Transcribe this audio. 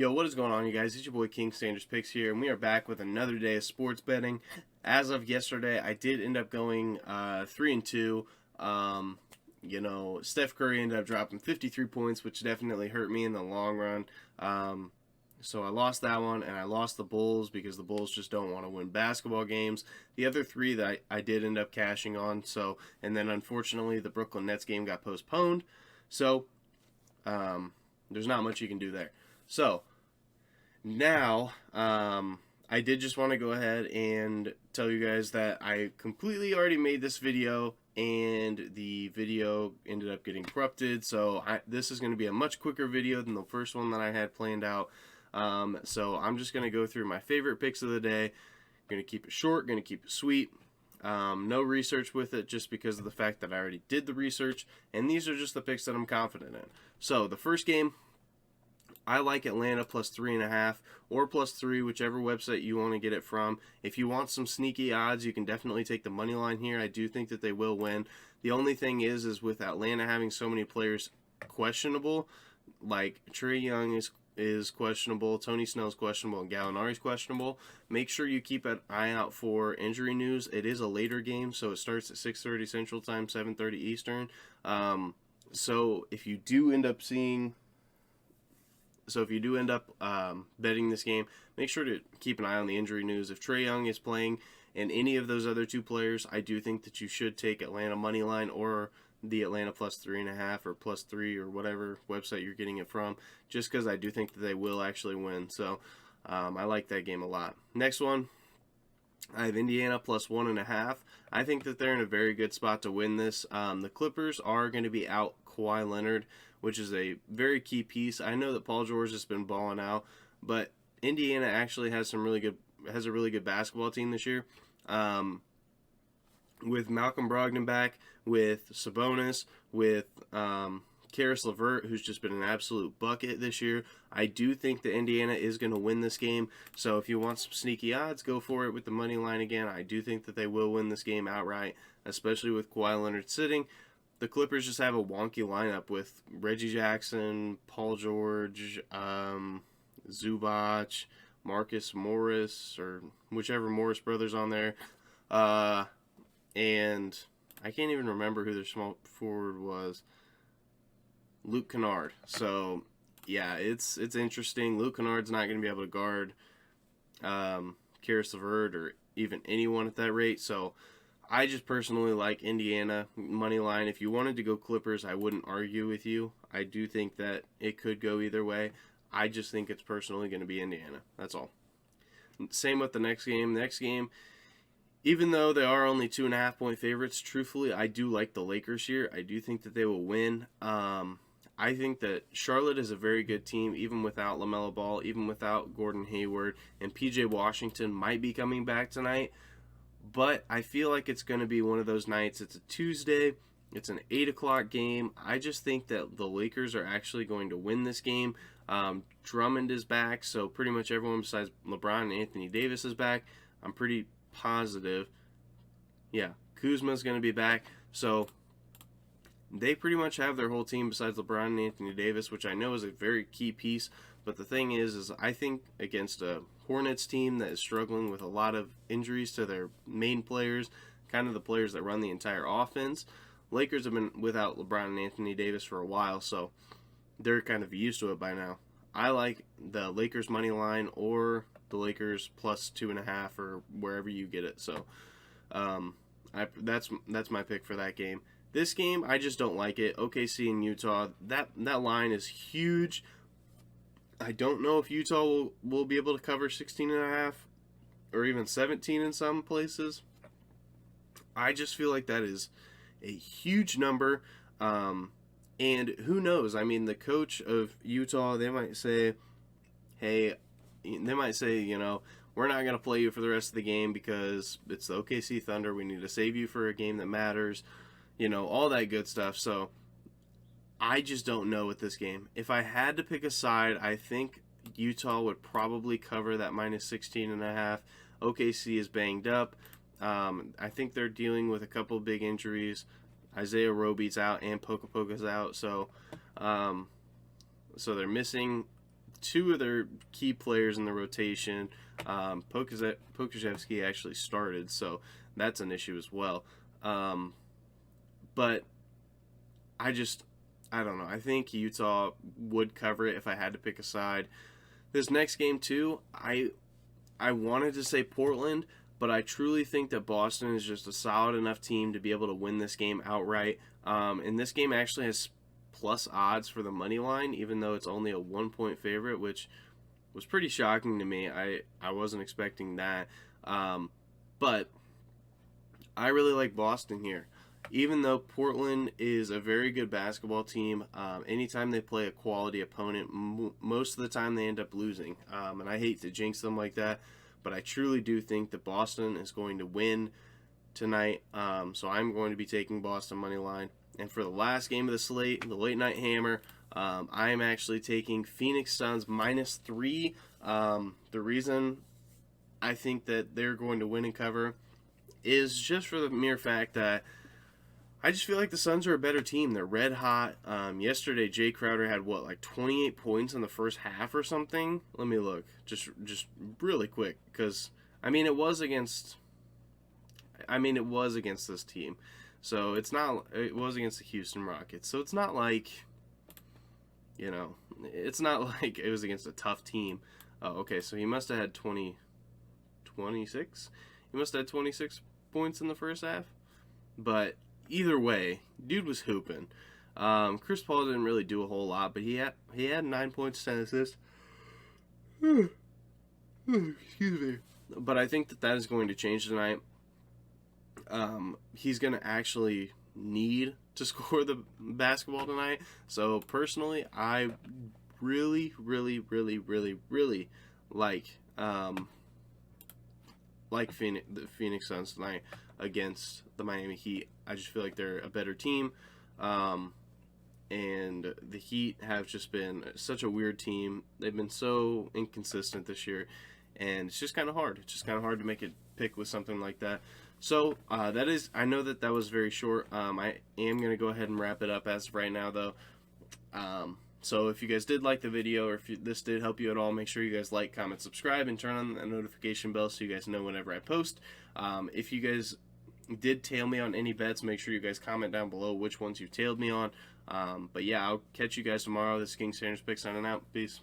Yo, what is going on, you guys? It's your boy King Sanders Picks here, and we are back with another day of sports betting. As of yesterday, I did end up going 3-2. Steph Curry ended up dropping 53 points, which definitely hurt me in the long run. So I lost that one, and I lost the Bulls because the Bulls just don't want to win basketball games. The other three that I did end up cashing on. And then unfortunately, the Brooklyn Nets game got postponed. So there's not much you can do there. So now, I did just want to go ahead and tell you guys that I completely already made this video and the video ended up getting corrupted. So this is going to be a much quicker video than the first one that I had planned out. So I'm just going to go through my favorite picks of the day. Going to keep it short, going to keep it sweet. No research with it just because of the fact that I already did the research. And these are just the picks that I'm confident in. So the first game, I like Atlanta plus 3.5 or plus 3, whichever website you want to get it from. If you want some sneaky odds, you can definitely take the money line here. I do think that they will win. The only thing is with Atlanta having so many players questionable, like Trae Young is questionable, Tony Snell's questionable, and Gallinari's questionable. Make sure you keep an eye out for injury news. It is a later game, so it starts at 6:30 Central Time, 7:30 Eastern. So if you do end up betting this game, make sure to keep an eye on the injury news. If Trae Young is playing and any of those other two players, I do think that you should take Atlanta money line or the Atlanta plus 3.5 or plus 3 or whatever website you're getting it from, just because I do think that they will actually win. So I like that game a lot. Next one, I have Indiana plus 1.5. I think that they're in a very good spot to win this. The Clippers are going to be out Kawhi Leonard, which is a very key piece. I know that Paul George has been balling out, but Indiana actually has a really good basketball team this year. With Malcolm Brogdon back, with Sabonis, with Karis LeVert, who's just been an absolute bucket this year. I do think that Indiana is going to win this game. So if you want some sneaky odds, go for it with the money line again. I do think that they will win this game outright, especially with Kawhi Leonard sitting. The Clippers just have a wonky lineup with Reggie Jackson, Paul George, Zubac, Marcus Morris, or whichever Morris brothers on there. And I can't even remember who their small forward was. Luke Kennard. So, yeah, it's interesting. Luke Kennard's not going to be able to guard Karis LeVert or even anyone at that rate. So, I just personally like Indiana money line. If you wanted to go Clippers, I wouldn't argue with you. I do think that it could go either way. I just think it's personally going to be Indiana. That's all. Same with the next game. Next game, even though they are only 2.5-point favorites, truthfully, I do like the Lakers here. I do think that they will win. I think that Charlotte is a very good team, even without LaMelo Ball, even without Gordon Hayward, and PJ Washington might be coming back tonight. But I feel like it's going to be one of those nights. It's a Tuesday. It's an 8 o'clock game. I just think that the Lakers are actually going to win this game. Drummond is back, so pretty much everyone besides LeBron and Anthony Davis is back. I'm pretty positive. Yeah, Kuzma's going to be back. So they pretty much have their whole team besides LeBron and Anthony Davis, which I know is a very key piece. But the thing is I think against a Hornets team that is struggling with a lot of injuries to their main players, kind of the players that run the entire offense, Lakers have been without LeBron and Anthony Davis for a while, so they're kind of used to it by now. I like the Lakers money line or the Lakers plus 2.5 or wherever you get it. So that's my pick for that game. This game, I just don't like it. OKC and Utah, that line is huge. I don't know if Utah will be able to cover 16.5 or even 17 in some places. I just feel like that is a huge number. And who knows? I mean, the coach of Utah, they might say, we're not going to play you for the rest of the game because it's the OKC Thunder. We need to save you for a game that matters. All that good stuff. So I just don't know with this game. If I had to pick a side, I think Utah would probably cover that minus 16.5. OKC is banged up. I think they're dealing with a couple of big injuries. Isaiah Roby's out and Poca's out, so they're missing two of their key players in the rotation. Pokusevski actually started, so that's an issue as well. But I don't know. I think Utah would cover it if I had to pick a side. This next game too, I wanted to say Portland, but I truly think that Boston is just a solid enough team to be able to win this game outright. And this game actually has plus odds for the money line, even though it's only a 1-point favorite, which was pretty shocking to me. I wasn't expecting that. But I really like Boston here. Even though Portland is a very good basketball team, anytime they play a quality opponent, most of the time they end up losing. And I hate to jinx them like that, but I truly do think that Boston is going to win tonight. So I'm going to be taking Boston money line. And for the last game of the slate, the late night hammer, I am actually taking Phoenix Suns -3. The reason I think that they're going to win and cover is just for the mere fact that I just feel like the Suns are a better team. They're red hot. Yesterday, Jay Crowder had like 28 points in the first half or something. Let me look, just really quick, because it was against this team, so it was against the Houston Rockets. So it's not like, it's not like it was against a tough team. Oh, okay, so he must have had 26. He must have had 26 points in the first half, but either way, dude was hooping. Chris Paul didn't really do a whole lot, but he had 9 points, 10 assists. Excuse me. But I think that is going to change tonight. He's going to actually need to score the basketball tonight. So personally, I really, really, really, really, really like the Phoenix Suns tonight against the Miami Heat. I just feel like they're a better team. And the Heat have just been such a weird team. They've been so inconsistent this year, and it's just kind of hard. It's just kind of hard to make a pick with something like that. So I know that was very short. I am going to go ahead and wrap it up as of right now, though. So if you guys did like the video, or if this did help you at all, make sure you guys like, comment, subscribe, and turn on the notification bell so you guys know whenever I post. If you guys did tail me on any bets, make sure you guys comment down below which ones you tailed me on. But yeah, I'll catch you guys tomorrow. This is King Sanders Pick signing out. Peace.